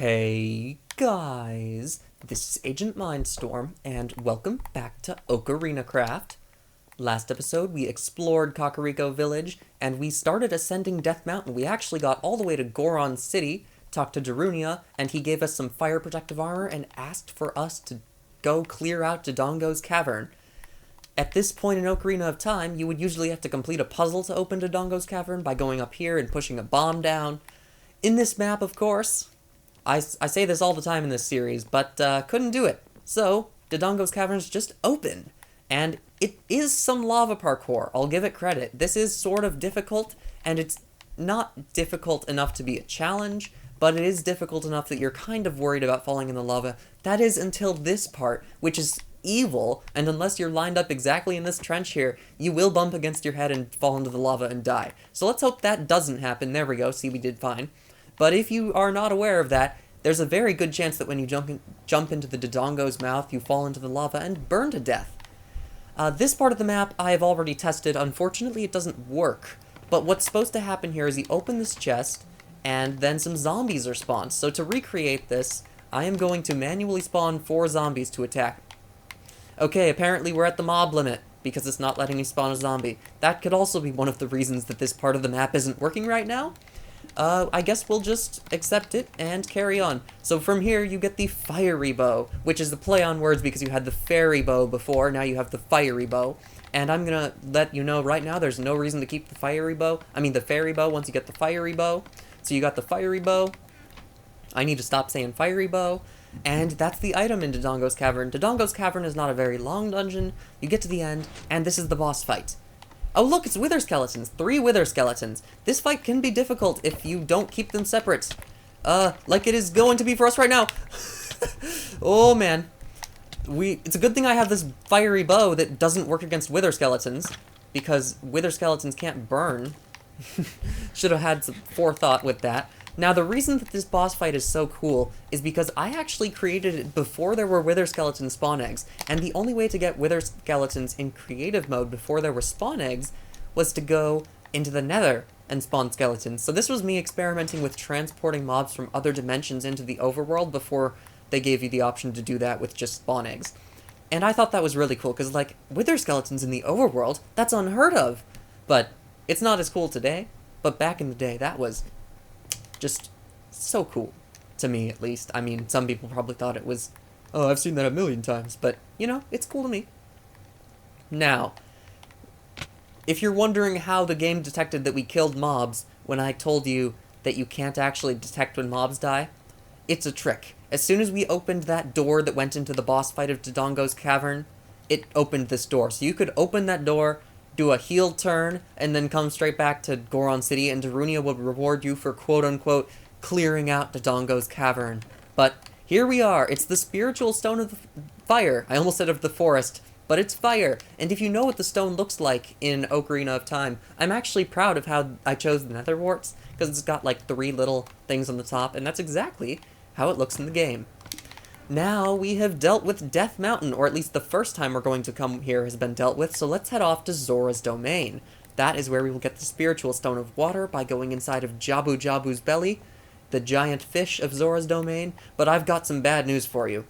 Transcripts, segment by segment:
Hey guys, this is AgentMindStorm, and welcome back to Ocarinacraft. Last episode, we explored Kakariko Village, and we started ascending Death Mountain. We actually got all the way to Goron City, talked to Darunia, and he gave us some fire protective armor and asked for us to go clear out Dodongo's Cavern. At this point in Ocarina of Time, you would usually have to complete a puzzle to open Dodongo's Cavern by going up here and pushing a bomb down. In this map, of course, I say this all the time in this series, but couldn't do it. So, Dodongo's Cavern's just open. And it is some lava parkour, I'll give it credit. This is sort of difficult, and it's not difficult enough to be a challenge, but it is difficult enough that you're kind of worried about falling in the lava. That is until this part, which is evil, and unless you're lined up exactly in this trench here, you will bump against your head and fall into the lava and die. So let's hope that doesn't happen. There we go, see, we did fine. But if you are not aware of that, there's a very good chance that when you jump into the Dodongo's mouth, you fall into the lava and burn to death. This part of the map I have already tested. Unfortunately, it doesn't work. But what's supposed to happen here is you open this chest, and then some zombies are spawned. So to recreate this, I am going to manually spawn 4 zombies to attack. Okay, apparently we're at the mob limit, because it's not letting me spawn a zombie. That could also be one of the reasons that this part of the map isn't working right now. I guess we'll just accept it and carry on. So from here, you get the fiery bow, which is the play on words because you had the fairy bow before, now you have the fiery bow. And I'm gonna let you know right now, there's no reason to keep the fairy bow once you get the fiery bow. So you got the fiery bow. I need to stop saying fiery bow. And that's the item in Dodongo's Cavern. Dodongo's Cavern is not a very long dungeon. You get to the end, and this is the boss fight. Oh look, it's wither skeletons. 3 wither skeletons. This fight can be difficult if you don't keep them separate. Like it is going to be for us right now. Oh man. It's a good thing I have this fiery bow that doesn't work against wither skeletons, because wither skeletons can't burn. Should have had some forethought with that. Now, the reason that this boss fight is so cool is because I actually created it before there were wither skeleton spawn eggs, and the only way to get wither skeletons in creative mode before there were spawn eggs was to go into the nether and spawn skeletons. So this was me experimenting with transporting mobs from other dimensions into the overworld before they gave you the option to do that with just spawn eggs. And I thought that was really cool, because, like, wither skeletons in the overworld, that's unheard of! But it's not as cool today, but back in the day, that was just so cool. To me, at least. I mean, some people probably thought it was, oh, I've seen that a million times, but, you know, it's cool to me. Now, if you're wondering how the game detected that we killed mobs when I told you that you can't actually detect when mobs die, it's a trick. As soon as we opened that door that went into the boss fight of Dodongo's Cavern, it opened this door. So you could open that door, do a heel turn, and then come straight back to Goron City, and Darunia would reward you for quote-unquote clearing out Dodongo's Cavern. But here we are. It's the spiritual stone of the fire. I almost said of the forest, but it's fire. And if you know what the stone looks like in Ocarina of Time, I'm actually proud of how I chose the nether warts, because it's got like 3 little things on the top, and that's exactly how it looks in the game. Now we have dealt with Death Mountain, or at least the first time we're going to come here has been dealt with, so let's head off to Zora's domain. That is where we will get the spiritual stone of water by going inside of Jabu Jabu's belly, the giant fish of Zora's domain, but I've got some bad news for you.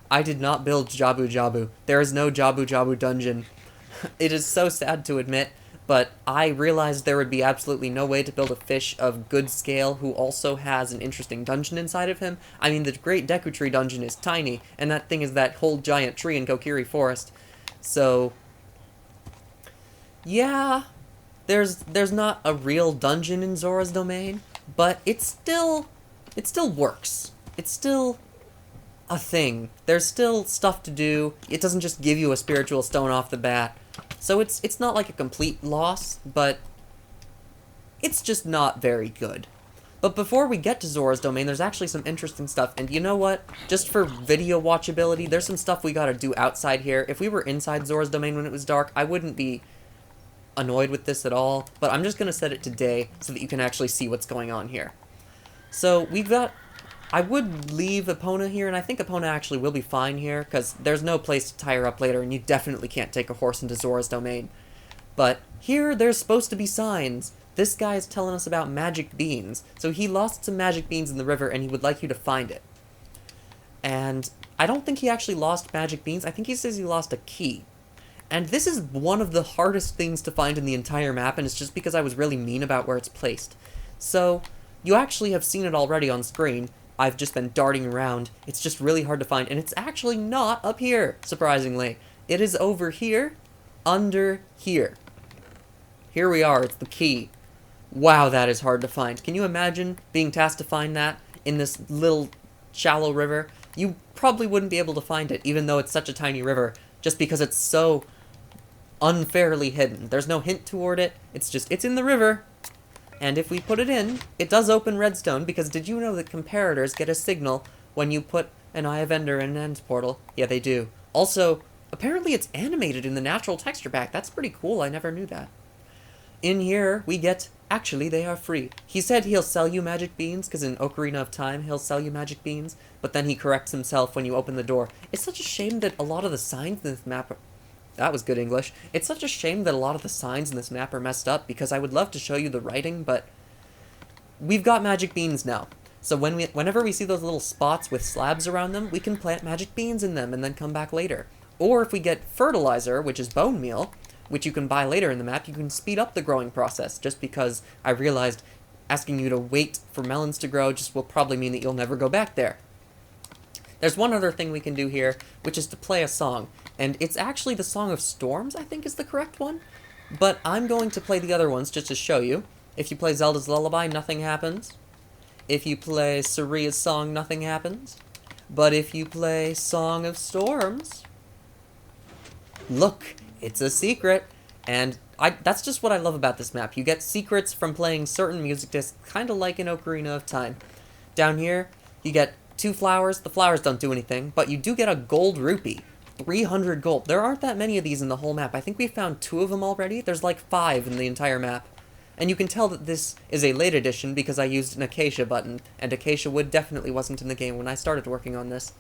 I did not build Jabu Jabu. There is no Jabu Jabu dungeon. It is so sad to admit, but I realized there would be absolutely no way to build a fish of good scale who also has an interesting dungeon inside of him. I mean, the Great Deku Tree dungeon is tiny, and that thing is that whole giant tree in Kokiri Forest. So, yeah, there's not a real dungeon in Zora's domain, but it still works. It's still a thing. There's still stuff to do. It doesn't just give you a spiritual stone off the bat. So it's not like a complete loss, but it's just not very good. But before we get to Zora's domain, there's actually some interesting stuff, and you know what? Just for video watchability, there's some stuff we gotta do outside here. If we were inside Zora's domain when it was dark, I wouldn't be annoyed with this at all, but I'm just gonna set it to day so that you can actually see what's going on here. So we've got, I would leave Epona here, and I think Epona actually will be fine here, because there's no place to tie her up later, and you definitely can't take a horse into Zora's domain. But here, there's supposed to be signs This guy is telling us about magic beans. So he lost some magic beans in the river, and he would like you to find it. And I don't think he actually lost magic beans. I think he says he lost a key. And this is one of the hardest things to find in the entire map, and it's just because I was really mean about where it's placed. So, you actually have seen it already on screen. I've just been darting around. It's just really hard to find, and it's actually not up here, surprisingly. It is over here, under here. Here we are, it's the key. Wow, that is hard to find. Can you imagine being tasked to find that in this little shallow river? You probably wouldn't be able to find it, even though it's such a tiny river, just because it's so unfairly hidden. There's no hint toward it, it's in the river. And if we put it in, it does open redstone, because did you know that comparators get a signal when you put an Eye of Ender in an Ends portal? Yeah, they do. Also, apparently it's animated in the natural texture pack. That's pretty cool, I never knew that. In here, we get, actually, they are free. He said he'll sell you magic beans, because in Ocarina of Time, he'll sell you magic beans, but then he corrects himself when you open the door. It's such a shame that a lot of the signs in this map are... That was good English. It's such a shame that a lot of the signs in this map are messed up, because I would love to show you the writing, but we've got magic beans now. So whenever we see those little spots with slabs around them, we can plant magic beans in them and then come back later. Or if we get fertilizer, which is bone meal, which you can buy later in the map, you can speed up the growing process, just because I realized asking you to wait for melons to grow just will probably mean that you'll never go back there. There's one other thing we can do here, which is to play a song, and it's actually the Song of Storms, I think is the correct one, but I'm going to play the other ones just to show you. If you play Zelda's Lullaby, nothing happens. If you play Saria's song, nothing happens. But if you play Song of Storms, look, it's a secret. And that's just what I love about this map. You get secrets from playing certain music discs, kind of like in Ocarina of Time. Down here, you get 2 flowers. The flowers don't do anything, but you do get a gold rupee. 300 gold. There aren't that many of these in the whole map. I think we found 2 of them already. There's like 5 in the entire map. And you can tell that this is a late edition because I used an acacia button, and acacia wood definitely wasn't in the game when I started working on this.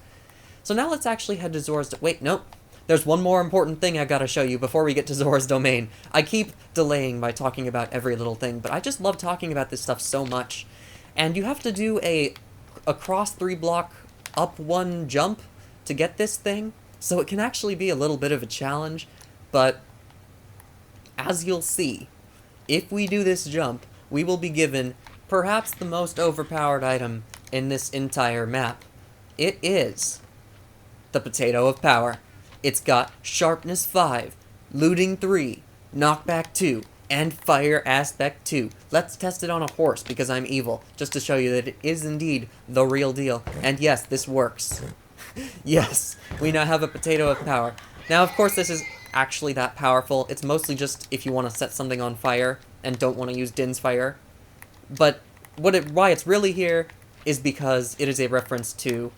So now let's actually head to Zora's... Wait, nope. There's one more important thing I gotta show you before we get to Zora's domain. I keep delaying by talking about every little thing, but I just love talking about this stuff so much. And you have to do a cross 3 block up 1 jump to get this thing, so it can actually be a little bit of a challenge, but as you'll see, if we do this jump, we will be given perhaps the most overpowered item in this entire map. It is the Potato of Power. It's got Sharpness 5, Looting 3, Knockback 2, and Fire Aspect 2. Let's test it on a horse because I'm evil, just to show you that it is indeed the real deal. And yes, this works. Yes, we now have a Potato of Power. Now, of course, this is actually that powerful. It's mostly just if you want to set something on fire and don't want to use Din's Fire. But why it's really here is because it is a reference to,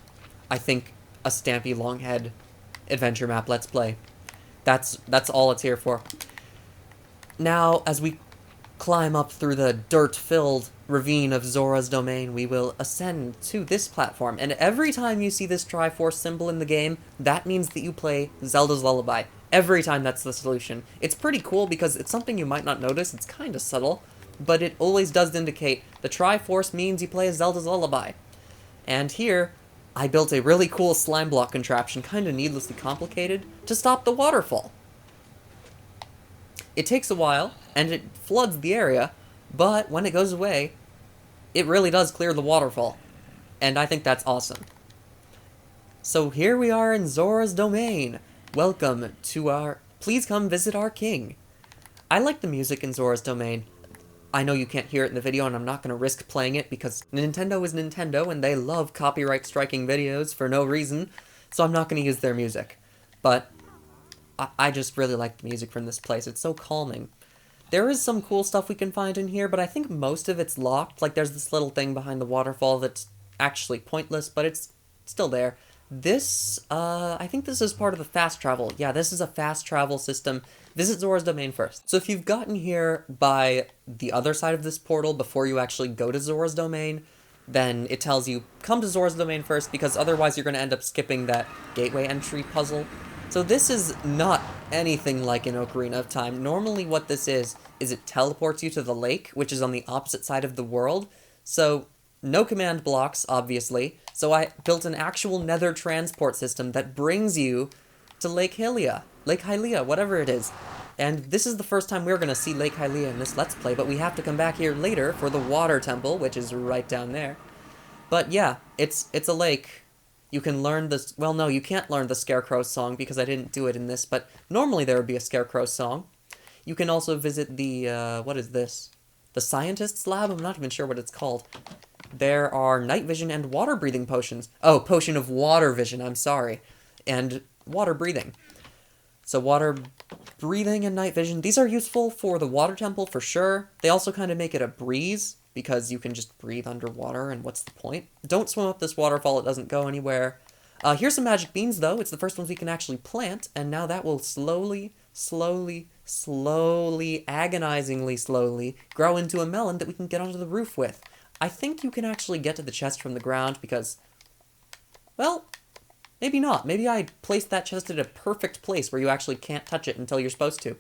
I think, a Stampy Longhead adventure map Let's Play. That's all it's here for. Now, as we climb up through the dirt-filled ravine of Zora's domain, we will ascend to this platform. And every time you see this Triforce symbol in the game, that means that you play Zelda's Lullaby. Every time that's the solution. It's pretty cool because it's something you might not notice. It's kind of subtle, but it always does indicate the Triforce means you play Zelda's Lullaby. And here, I built a really cool slime block contraption, kind of needlessly complicated, to stop the waterfall. It takes a while, and it floods the area, but when it goes away, it really does clear the waterfall. And I think that's awesome. So here we are in Zora's domain. Welcome to our... Please come visit our king. I like the music in Zora's domain. I know you can't hear it in the video, and I'm not going to risk playing it because Nintendo is Nintendo, and they love copyright-striking videos for no reason, so I'm not going to use their music. But I just really like the music from this place. It's so calming. There is some cool stuff we can find in here, but I think most of it's locked. Like, there's this little thing behind the waterfall that's actually pointless, but it's still there. This, I think this is part of the fast travel. Yeah, this is a fast travel system. Visit Zora's domain first. So if you've gotten here by the other side of this portal before you actually go to Zora's domain, then it tells you, come to Zora's domain first, because otherwise you're going to end up skipping that gateway entry puzzle. So this is not anything like in Ocarina of Time. Normally what this is is it teleports you to the lake, which is on the opposite side of the world. So, no command blocks, obviously. So I built an actual nether transport system that brings you to Lake Hylia, whatever it is. And this is the first time we're going to see Lake Hylia in this Let's Play, but we have to come back here later for the water temple, which is right down there. But yeah, it's a lake. You can learn this. Well, no, you can't learn the Scarecrow song because I didn't do it in this, but normally there would be a Scarecrow song. You can also visit the, what is this? The Scientist's Lab? I'm not even sure what it's called. There are night vision and water breathing potions. Oh, potion of water vision, I'm sorry. And water breathing. So water breathing and night vision, these are useful for the water temple for sure. They also kind of make it a breeze, because you can just breathe underwater, and what's the point? Don't swim up this waterfall, it doesn't go anywhere. Here's some magic beans, though. It's the first ones we can actually plant, and now that will slowly, agonizingly slowly, grow into a melon that we can get onto the roof with. I think you can actually get to the chest from the ground, because, well, maybe not. Maybe I placed that chest at a perfect place where you actually can't touch it until you're supposed to.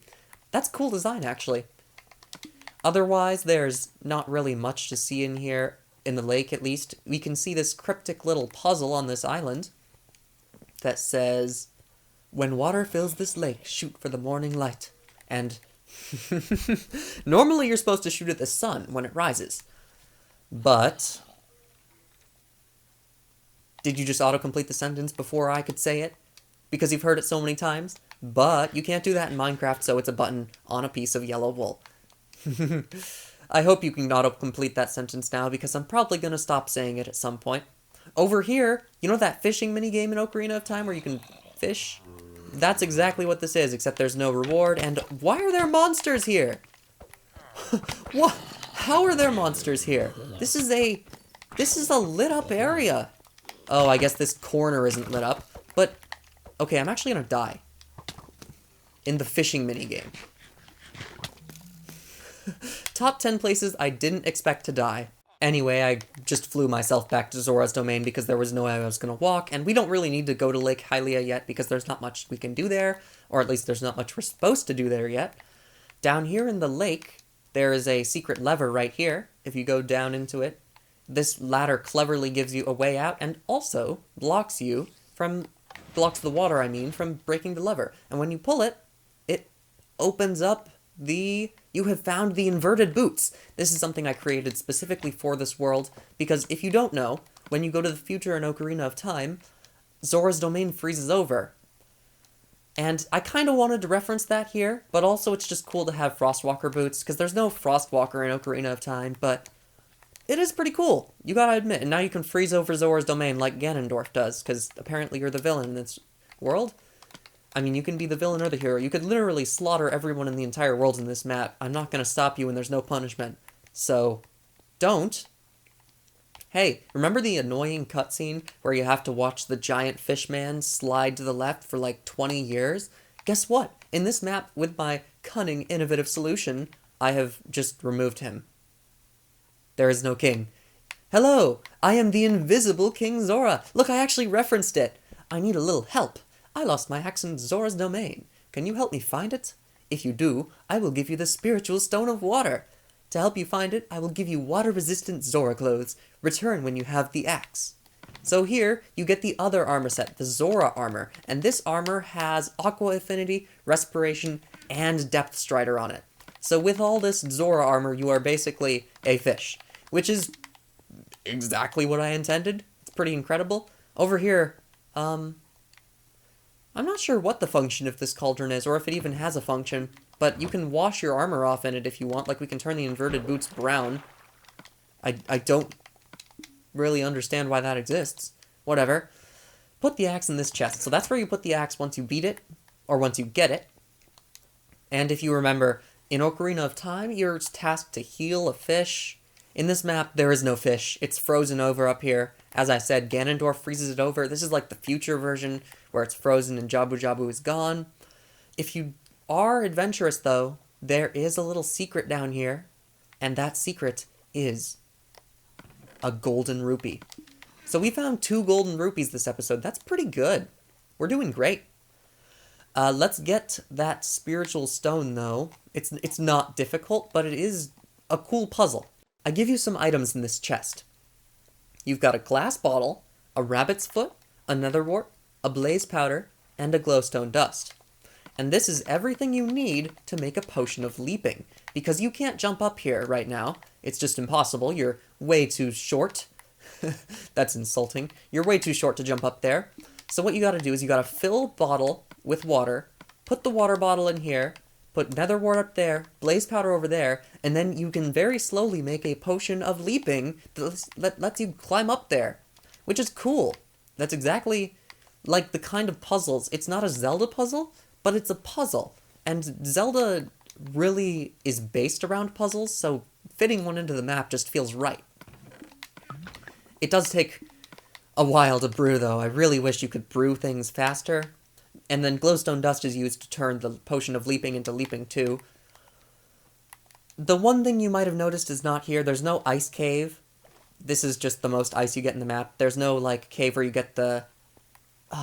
That's cool design, actually. Otherwise, there's not really much to see in here, in the lake at least. We can see this cryptic little puzzle on this island that says, "When water fills this lake, shoot for the morning light." And normally you're supposed to shoot at the sun when it rises. But did you just autocomplete the sentence before I could say it? Because you've heard it so many times? But you can't do that in Minecraft, so it's a button on a piece of yellow wool. I hope you can autocomplete that sentence now, because I'm probably going to stop saying it at some point. Over here, you know that fishing minigame in Ocarina of Time where you can fish? That's exactly what this is, except there's no reward, and why are there monsters here? What? How are there monsters here? This is a lit up area. Oh, I guess this corner isn't lit up, but okay, I'm actually gonna die in the fishing minigame. Top 10 places I didn't expect to die. Anyway, I just flew myself back to Zora's domain because there was no way I was going to walk, and we don't really need to go to Lake Hylia yet because there's not much we can do there, or at least there's not much we're supposed to do there yet. Down here in the lake, there is a secret lever right here. If you go down into it, this ladder cleverly gives you a way out and also blocks the water, from breaking the lever. And when you pull it, it opens up you have found the inverted boots. This is something I created specifically for this world, because if you don't know, when you go to the future in Ocarina of Time, Zora's domain freezes over. And I kind of wanted to reference that here, but also it's just cool to have Frostwalker boots, because there's no Frostwalker in Ocarina of Time, but it is pretty cool, you gotta admit. And now you can freeze over Zora's domain like Ganondorf does, because apparently you're the villain in this world. I mean, you can be the villain or the hero. You could literally slaughter everyone in the entire world in this map. I'm not going to stop you, and there's no punishment. So, don't. Hey, remember the annoying cutscene where you have to watch the giant fish man slide to the left for like 20 years? Guess what? In this map, with my cunning, innovative solution, I have just removed him. There is no king. Hello, I am the invisible King Zora. Look, I actually referenced it. I need a little help. I lost my axe in Zora's domain. Can you help me find it? If you do, I will give you the spiritual stone of water. To help you find it, I will give you water-resistant Zora clothes. Return when you have the axe. So here, you get the other armor set, the Zora armor, and this armor has Aqua Affinity, Respiration, and Depth Strider on it. So with all this Zora armor, you are basically a fish, which is exactly what I intended. It's pretty incredible. Over here, I'm not sure what the function of this cauldron is, or if it even has a function, but you can wash your armor off in it if you want. Like, we can turn the inverted boots brown. I don't really understand why that exists. Whatever. Put the axe in this chest. So that's where you put the axe once you beat it, or once you get it. And if you remember, in Ocarina of Time, you're tasked to heal a fish. In this map, there is no fish. It's frozen over up here. As I said, Ganondorf freezes it over. This is like the future version, where it's frozen and Jabu Jabu is gone. If you are adventurous, though, there is a little secret down here, and that secret is a golden rupee. So we found 2 golden rupees this episode. That's pretty good. We're doing great. Let's get that spiritual stone, though. It's not difficult, but it is a cool puzzle. I give you some items in this chest. You've got a glass bottle, a rabbit's foot, a netherwort, a blaze powder, and a glowstone dust. And this is everything you need to make a potion of leaping, because you can't jump up here right now. It's just impossible. You're way too short. That's insulting. You're way too short to jump up there. So what you gotta do is you gotta fill a bottle with water, put the water bottle in here, put netherwort up there, blaze powder over there, and then you can very slowly make a potion of leaping that lets you climb up there, which is cool. That's exactly like the kind of puzzles. It's not a Zelda puzzle, but it's a puzzle. And Zelda really is based around puzzles, so fitting one into the map just feels right. It does take a while to brew, though. I really wish you could brew things faster. And then glowstone dust is used to turn the potion of leaping into leaping 2. The one thing you might have noticed is not here. There's no ice cave. This is just the most ice you get in the map. There's no, like, cave where you get the...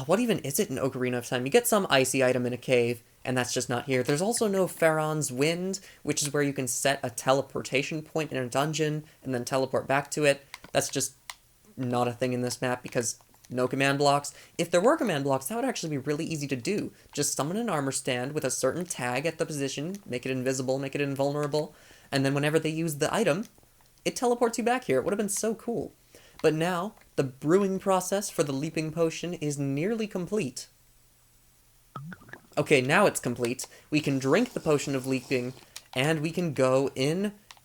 what even is it in Ocarina of Time? You get some icy item in a cave, and that's just not here. There's also no Pharaon's Wind, which is where you can set a teleportation point in a dungeon, and then teleport back to it. That's just not a thing in this map, because no command blocks. If there were command blocks, that would actually be really easy to do. Just summon an armor stand with a certain tag at the position, make it invisible, make it invulnerable, and then whenever they use the item, it teleports you back here. It would have been so cool. But now, the brewing process for the leaping potion is nearly complete. Okay, now it's complete. We can drink the potion of leaping, and we can go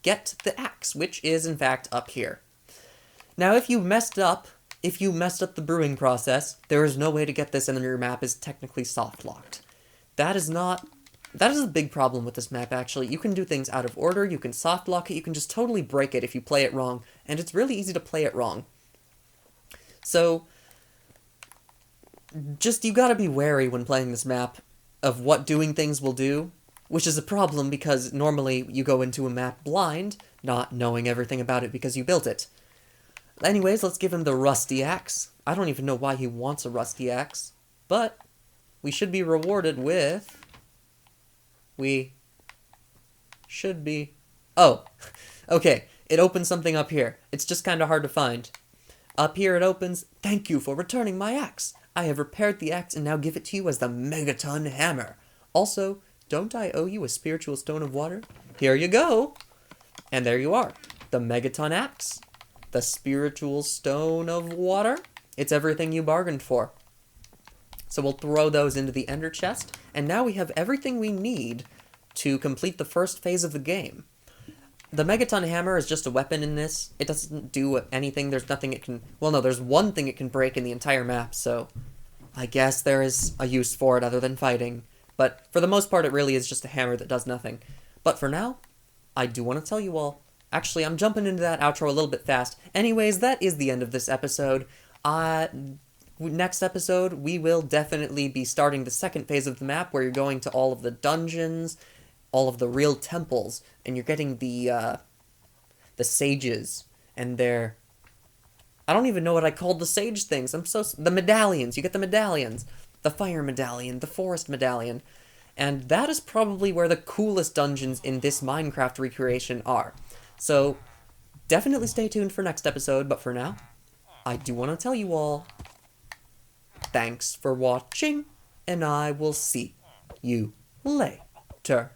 get the axe, which is, in fact, up here. Now, if you messed up the brewing process, there is no way to get this, and then your map is technically soft-locked. That is a big problem with this map, actually. You can do things out of order, you can soft-lock it, you can just totally break it if you play it wrong, and it's really easy to play it wrong. So, you gotta be wary when playing this map of what doing things will do, which is a problem because normally you go into a map blind, not knowing everything about it because you built it. Anyways, let's give him the rusty axe. I don't even know why he wants a rusty axe, but we should be rewarded with... Oh, okay, it opens something up here. It's just kind of hard to find. Up here it opens, "Thank you for returning my axe. I have repaired the axe and now give it to you as the Megaton Hammer. Also, don't I owe you a spiritual stone of water? Here you go." And there you are, the Megaton axe. The spiritual stone of water. It's everything you bargained for. So we'll throw those into the ender chest, and now we have everything we need to complete the first phase of the game. The Megaton Hammer is just a weapon in this. It doesn't do anything. There's nothing it can... Well, no, there's one thing it can break in the entire map, so I guess there is a use for it other than fighting. But for the most part, it really is just a hammer that does nothing. But for now, I do want to tell you all... Actually, I'm jumping into that outro a little bit fast. Anyways, that is the end of this episode. Next episode, we will definitely be starting the second phase of the map, where you're going to all of the dungeons, all of the real temples, and you're getting the sages, and their... I don't even know what I called the sage things. The medallions. You get the medallions. The fire medallion, the forest medallion. And that is probably where the coolest dungeons in this Minecraft recreation are. So, definitely stay tuned for next episode, but for now, I do want to tell you all, thanks for watching, and I will see you later.